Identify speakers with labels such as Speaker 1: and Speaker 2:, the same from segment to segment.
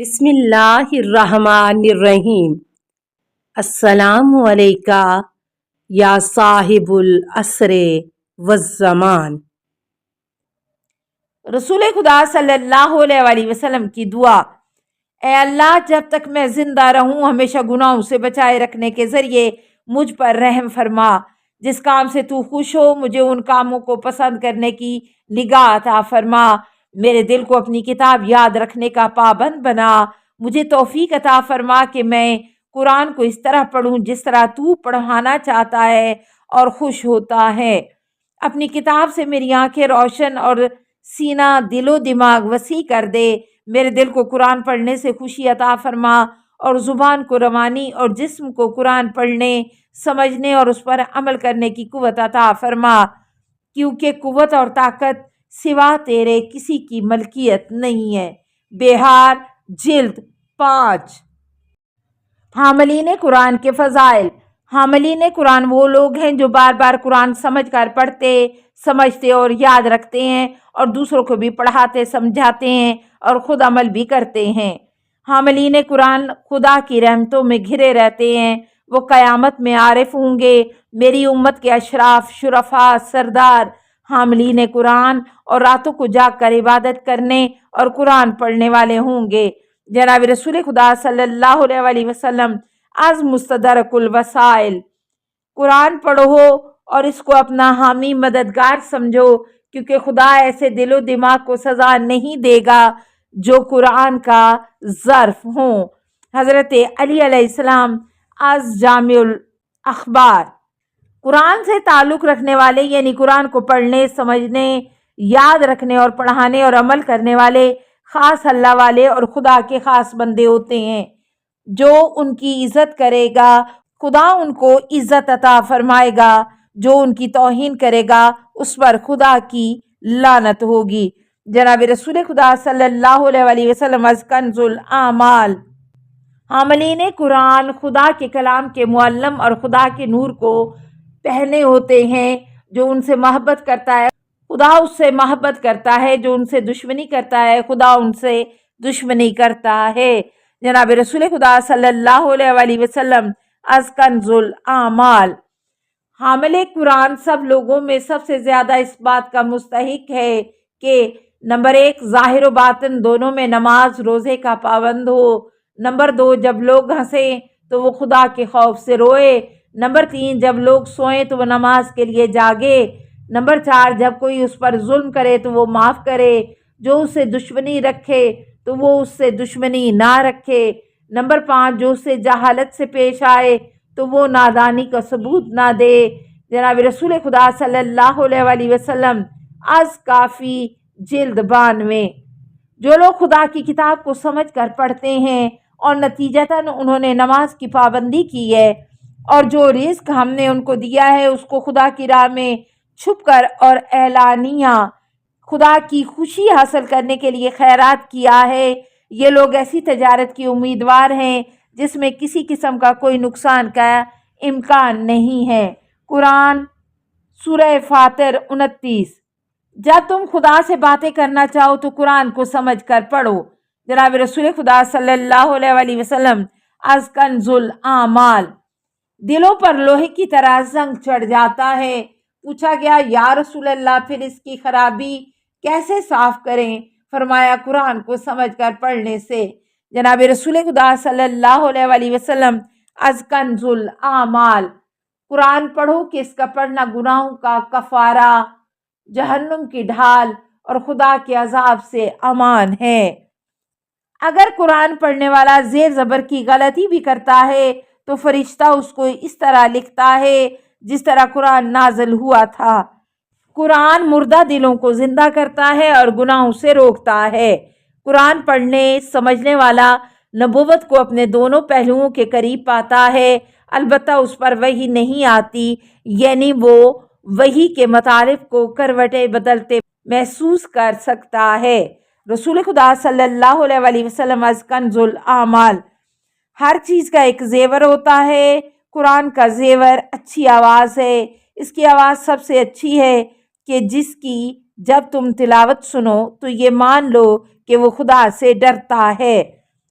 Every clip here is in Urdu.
Speaker 1: بسم اللہ الرحمن الرحیم۔ السلام علیکہ یا صاحب العصر والزمان۔ رسول خدا صلی اللہ علیہ وآلہ وسلم کی دعا: اے اللہ، جب تک میں زندہ رہوں ہمیشہ گناہوں سے بچائے رکھنے کے ذریعے مجھ پر رحم فرما۔ جس کام سے تو خوش ہو مجھے ان کاموں کو پسند کرنے کی نگاہ عطا فرما۔ میرے دل کو اپنی کتاب یاد رکھنے کا پابند بنا۔ مجھے توفیق عطا فرما کہ میں قرآن کو اس طرح پڑھوں جس طرح تو پڑھانا چاہتا ہے اور خوش ہوتا ہے۔ اپنی کتاب سے میری آنکھیں روشن اور سینہ دل و دماغ وسیع کر دے۔ میرے دل کو قرآن پڑھنے سے خوشی عطا فرما اور زبان کو روانی اور جسم کو قرآن پڑھنے، سمجھنے اور اس پر عمل کرنے کی قوت عطا فرما، کیونکہ قوت اور طاقت سوا تیرے کسی کی ملکیت نہیں ہے۔ بہار جلد 5۔ حاملین قرآن کے فضائل۔ حاملین قرآن وہ لوگ ہیں جو بار بار قرآن سمجھ کر پڑھتے، سمجھتے اور یاد رکھتے ہیں اور دوسروں کو بھی پڑھاتے سمجھاتے ہیں اور خود عمل بھی کرتے ہیں۔ حاملین قرآن خدا کی رحمتوں میں گھرے رہتے ہیں۔ وہ قیامت میں عارف ہوں گے۔ میری امت کے اشراف، شرفاء، سردار حاملین قرآن اور راتوں کو جاگ کر عبادت کرنے اور قرآن پڑھنے والے ہوں گے۔ جناب رسول خدا صلی اللہ علیہ وآلہ وسلم از مستدرک الوسائل: قرآن پڑھو اور اس کو اپنا حامی مددگار سمجھو، کیونکہ خدا ایسے دل و دماغ کو سزا نہیں دے گا جو قرآن کا ظرف ہوں۔ حضرت علی علیہ السلام از جامع الاخبار: قرآن سے تعلق رکھنے والے یعنی قرآن کو پڑھنے، سمجھنے، یاد رکھنے اور پڑھانے اور عمل کرنے والے خاص اللہ والے اور خدا کے خاص بندے ہوتے ہیں۔ جو ان کی عزت کرے گا خدا ان کو عزت عطا فرمائے گا، جو ان کی توہین کرے گا اس پر خدا کی لعنت ہوگی۔ جناب رسول خدا صلی اللہ علیہ وآلہ وسلم از کنز الاعمال: حاملین قرآن خدا کے کلام کے معلم اور خدا کے نور کو پہنے ہوتے ہیں۔ جو ان سے محبت کرتا ہے خدا اس سے محبت کرتا ہے، جو ان سے دشمنی کرتا ہے خدا ان سے دشمنی کرتا ہے۔ جناب رسول خدا صلی اللہ علیہ وآلہ وسلم از کنز الاعمال: حامل قرآن سب لوگوں میں سب سے زیادہ اس بات کا مستحق ہے کہ نمبر 1 ظاہر و باطن دونوں میں نماز روزے کا پابند ہو، نمبر 2 جب لوگ ہنسیں تو وہ خدا کے خوف سے روئے، نمبر 3 جب لوگ سوئیں تو وہ نماز کے لیے جاگے، نمبر 4 جب کوئی اس پر ظلم کرے تو وہ معاف کرے، جو اس سے دشمنی رکھے تو وہ اس سے دشمنی نہ رکھے، نمبر 5 جو اس سے جہالت سے پیش آئے تو وہ نادانی کا ثبوت نہ دے۔ جناب رسول خدا صلی اللہ علیہ وآلہ وسلم از کافی جلد 92۔ جو لوگ خدا کی کتاب کو سمجھ کر پڑھتے ہیں اور نتیجتاً انہوں نے نماز کی پابندی کی ہے اور جو رزق ہم نے ان کو دیا ہے اس کو خدا کی راہ میں چھپ کر اور اعلانیہ خدا کی خوشی حاصل کرنے کے لیے خیرات کیا ہے، یہ لوگ ایسی تجارت کی امیدوار ہیں جس میں کسی قسم کا کوئی نقصان کا امکان نہیں ہے۔ قرآن سورہ فاطر 29۔ جب تم خدا سے باتیں کرنا چاہو تو قرآن کو سمجھ کر پڑھو۔ جناب رسول خدا صلی اللہ علیہ وآلہ وسلم از کنز الاعمال: دلوں پر لوہے کی طرح زنگ چڑھ جاتا ہے۔ پوچھا گیا یا رسول اللہ پھر اس کی خرابی کیسے صاف کریں؟ فرمایا قرآن کو سمجھ کر پڑھنے سے۔ جناب رسول خدا صلی اللہ علیہ وآلہ وسلم از کنز الاعمال: قرآن پڑھو کہ اس کا پڑھنا گناہوں کا کفارہ، جہنم کی ڈھال اور خدا کے عذاب سے امان ہے۔ اگر قرآن پڑھنے والا زیر زبر کی غلطی بھی کرتا ہے تو فرشتہ اس کو اس طرح لکھتا ہے جس طرح قرآن نازل ہوا تھا۔ قرآن مردہ دلوں کو زندہ کرتا ہے اور گناہوں سے روکتا ہے۔ قرآن پڑھنے سمجھنے والا نبوت کو اپنے دونوں پہلوؤں کے قریب پاتا ہے، البتہ اس پر وحی نہیں آتی، یعنی وہ وحی کے مطالب کو کروٹیں بدلتے محسوس کر سکتا ہے۔ رسول خدا صلی اللہ علیہ وآلہ وسلم از کنز الاعمال: ہر چیز کا ایک زیور ہوتا ہے، قرآن کا زیور اچھی آواز ہے۔ اس کی آواز سب سے اچھی ہے کہ جس کی جب تم تلاوت سنو تو یہ مان لو کہ وہ خدا سے ڈرتا ہے۔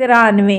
Speaker 1: 93।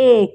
Speaker 1: 1।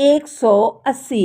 Speaker 1: 180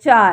Speaker 1: 4।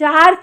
Speaker 1: 4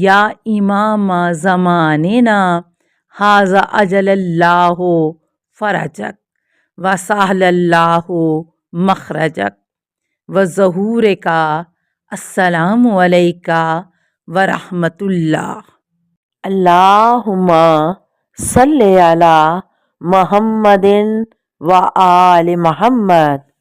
Speaker 2: یا امام زماننا حاذا اجل اللہ فرجک وسہل اللہ مخرجک وظہور کا السلام علیکہ ورحمۃ اللہ۔
Speaker 3: اللہم صلی علی محمد و آل محمد